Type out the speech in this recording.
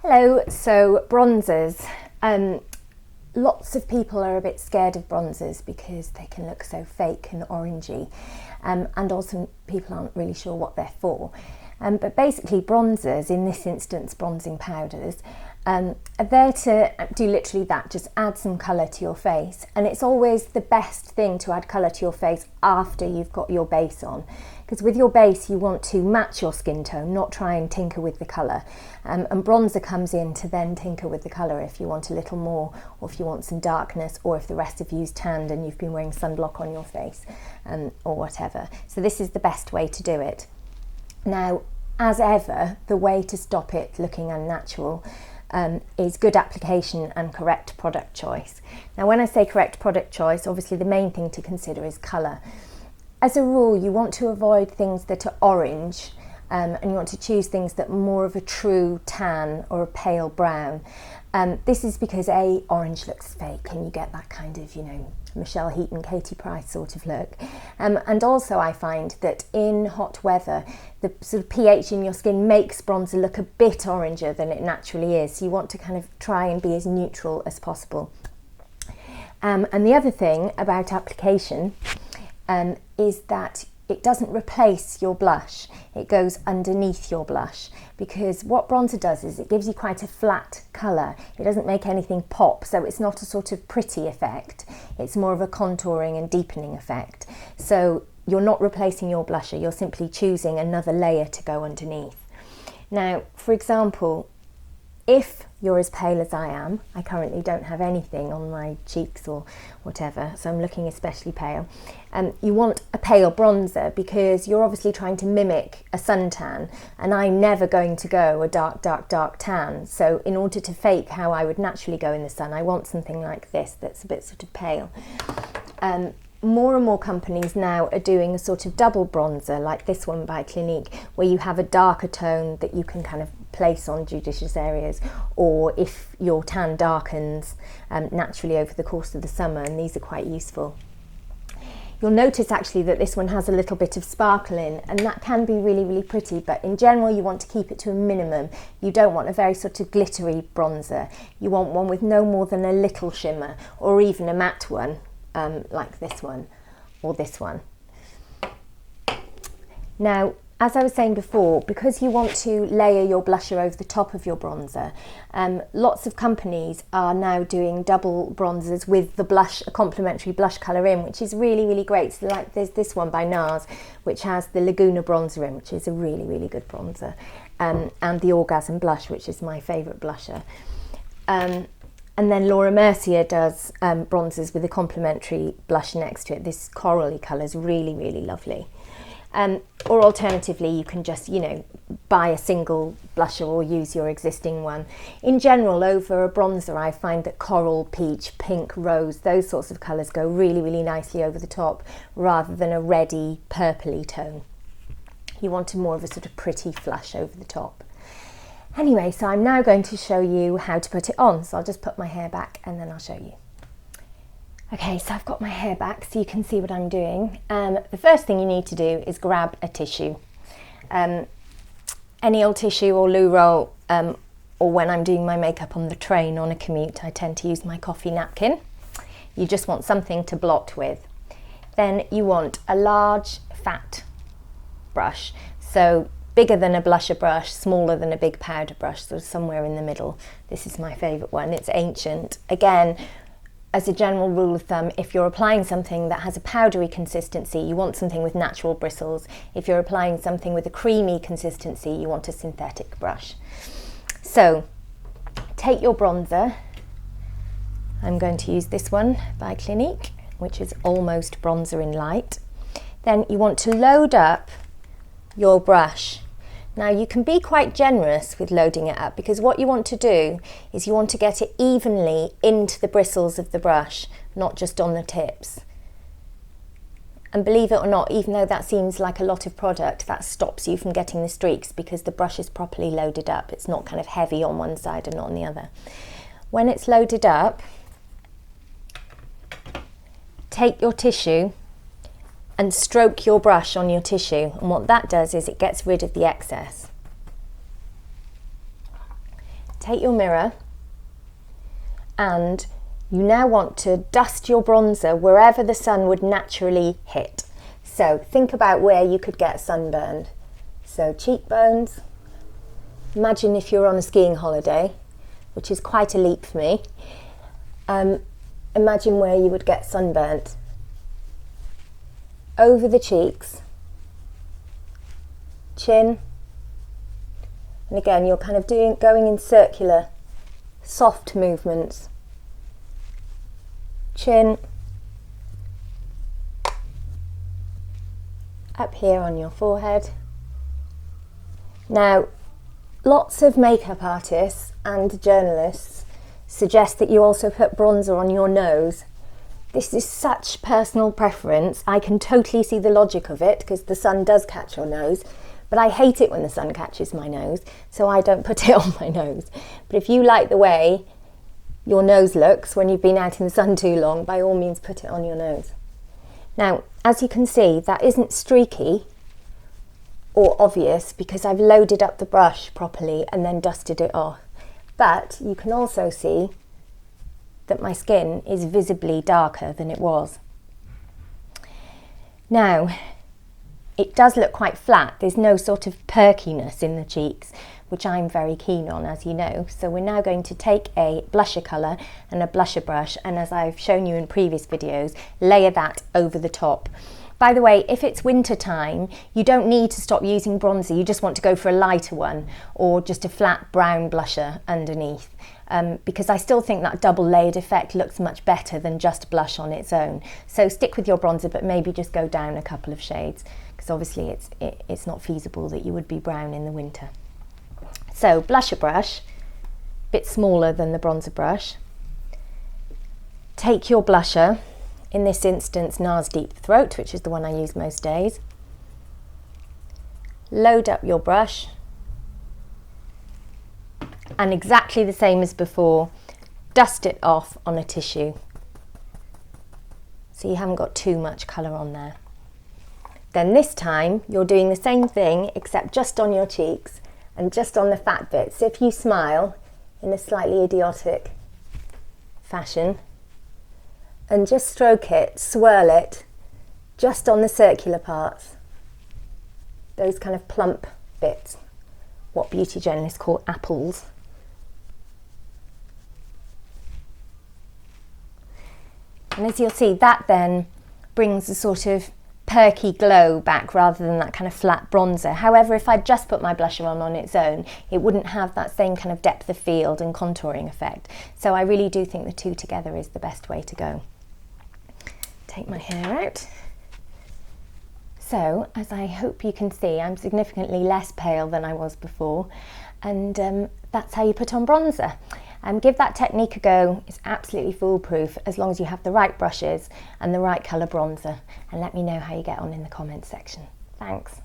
Hello, so bronzers. Lots of people are a bit scared of bronzers because they can look so fake and orangey, and also people aren't really sure what they're for. But basically bronzers, in this instance bronzing powders, are there to do literally that, just add some colour to your face. And it's always the best thing to add colour to your face after you've got your base on, because with your base you want to match your skin tone, not try and tinker with the colour. And bronzer comes in to then tinker with the colour if you want a little more, or if you want some darkness, or if the rest of you's tanned and you've been wearing sunblock on your face, or whatever. So this is the best way to do it. Now, as ever, the way to stop it looking unnatural is good application and correct product choice. Now, when I say correct product choice, obviously the main thing to consider is colour. As a rule, you want to avoid things that are orange, and you want to choose things that are more of a true tan or a pale brown. This is because orange looks fake and you get that kind of, Michelle Heaton, Katie Price sort of look. And also I find that in hot weather, the sort of pH in your skin makes bronzer look a bit oranger than it naturally is. So you want to kind of try and be as neutral as possible. And the other thing about application is that it doesn't replace your blush, it goes underneath your blush, because what bronzer does is it gives you quite a flat colour. It doesn't make anything pop, so it's not a sort of pretty effect, it's more of a contouring and deepening effect. So you're not replacing your blusher, you're simply choosing another layer to go underneath. Now, for example, if you're as pale as I am, I currently don't have anything on my cheeks or whatever, so I'm looking especially pale. You want a pale bronzer because you're obviously trying to mimic a suntan, and I'm never going to go a dark, dark, dark tan. So in order to fake how I would naturally go in the sun, I want something like this that's a bit sort of pale. More and more companies now are doing a sort of double bronzer, like this one by Clinique, where you have a darker tone that you can kind of place on judicious areas, or if your tan darkens naturally over the course of the summer, and these are quite useful. You'll notice actually that this one has a little bit of sparkle in, and that can be really, really pretty, but in general you want to keep it to a minimum. You don't want a very sort of glittery bronzer. You want one with no more than a little shimmer, or even a matte one, like this one or this one. Now, as I was saying before, because you want to layer your blusher over the top of your bronzer, lots of companies are now doing double bronzers with the blush, a complementary blush colour in, which is really, really great. So like there's this one by NARS, which has the Laguna bronzer in, which is a really, really good bronzer, and the Orgasm blush, which is my favourite blusher. And then Laura Mercier does bronzers with a complementary blush next to it. This corally colour is really, really lovely. Or alternatively, you can just, buy a single blusher or use your existing one. In general, over a bronzer, I find that coral, peach, pink, rose, those sorts of colours go really, really nicely over the top, rather than a reddy, purpley tone. You want more of a sort of pretty flush over the top. Anyway, so I'm now going to show you how to put it on. So I'll just put my hair back and then I'll show you. Okay, so I've got my hair back so you can see what I'm doing. The first thing you need to do is grab a tissue. Any old tissue or loo roll, or when I'm doing my makeup on the train on a commute, I tend to use my coffee napkin. You just want something to blot with. Then you want a large fat brush. So bigger than a blusher brush, smaller than a big powder brush, so somewhere in the middle. This is my favourite one, it's Ancient. Again, as a general rule of thumb, if you're applying something that has a powdery consistency, you want something with natural bristles. If you're applying something with a creamy consistency, you want a synthetic brush. So, take your bronzer. I'm going to use this one by Clinique, which is Almost Bronzer in Light. Then you want to load up your brush. Now you can be quite generous with loading it up, because what you want to do is you want to get it evenly into the bristles of the brush, not just on the tips. And believe it or not, even though that seems like a lot of product, that stops you from getting the streaks because the brush is properly loaded up. It's not kind of heavy on one side and not on the other. When it's loaded up, take your tissue and stroke your brush on your tissue, and what that does is it gets rid of the excess. take your mirror and you now want to dust your bronzer wherever the sun would naturally hit. So think about where you could get sunburned. So cheekbones, imagine if you're on a skiing holiday, which is quite a leap for me. Imagine where you would get sunburnt. Over the cheeks, chin, and again you're kind of going in circular, soft movements. Chin, up here on your forehead. Now, lots of makeup artists and journalists suggest that you also put bronzer on your nose. This is such personal preference. I can totally see the logic of it because the sun does catch your nose, but I hate it when the sun catches my nose, so I don't put it on my nose. But if you like the way your nose looks when you've been out in the sun too long, by all means put it on your nose. Now, as you can see, that isn't streaky or obvious because I've loaded up the brush properly and then dusted it off. But you can also see that my skin is visibly darker than it was. Now, it does look quite flat. There's no sort of perkiness in the cheeks, which I'm very keen on, as you know. So we're now going to take a blusher colour and a blusher brush, and as I've shown you in previous videos, layer that over the top. By the way, if it's winter time, you don't need to stop using bronzer. You just want to go for a lighter one or just a flat brown blusher underneath. Because I still think that double layered effect looks much better than just blush on its own. So stick with your bronzer, but maybe just go down a couple of shades, because obviously it's not feasible that you would be brown in the winter. So blusher brush, a bit smaller than the bronzer brush. Take your blusher, in this instance NARS Deep Throat, which is the one I use most days. Load up your brush, and exactly the same as before, dust it off on a tissue so you haven't got too much colour on there. Then this time you're doing the same thing except just on your cheeks and just on the fat bits. So if you smile in a slightly idiotic fashion and just stroke it, swirl it, just on the circular parts, those kind of plump bits, what beauty journalists call apples. And as you'll see, that then brings a sort of perky glow back rather than that kind of flat bronzer. However, if I just put my blusher on its own, it wouldn't have that same kind of depth of field and contouring effect. So I really do think the two together is the best way to go. Take my hair out. So, as I hope you can see, I'm significantly less pale than I was before, and that's how you put on bronzer. Give that technique a go. It's absolutely foolproof as long as you have the right brushes and the right colour bronzer, and let me know how you get on in the comments section. Thanks.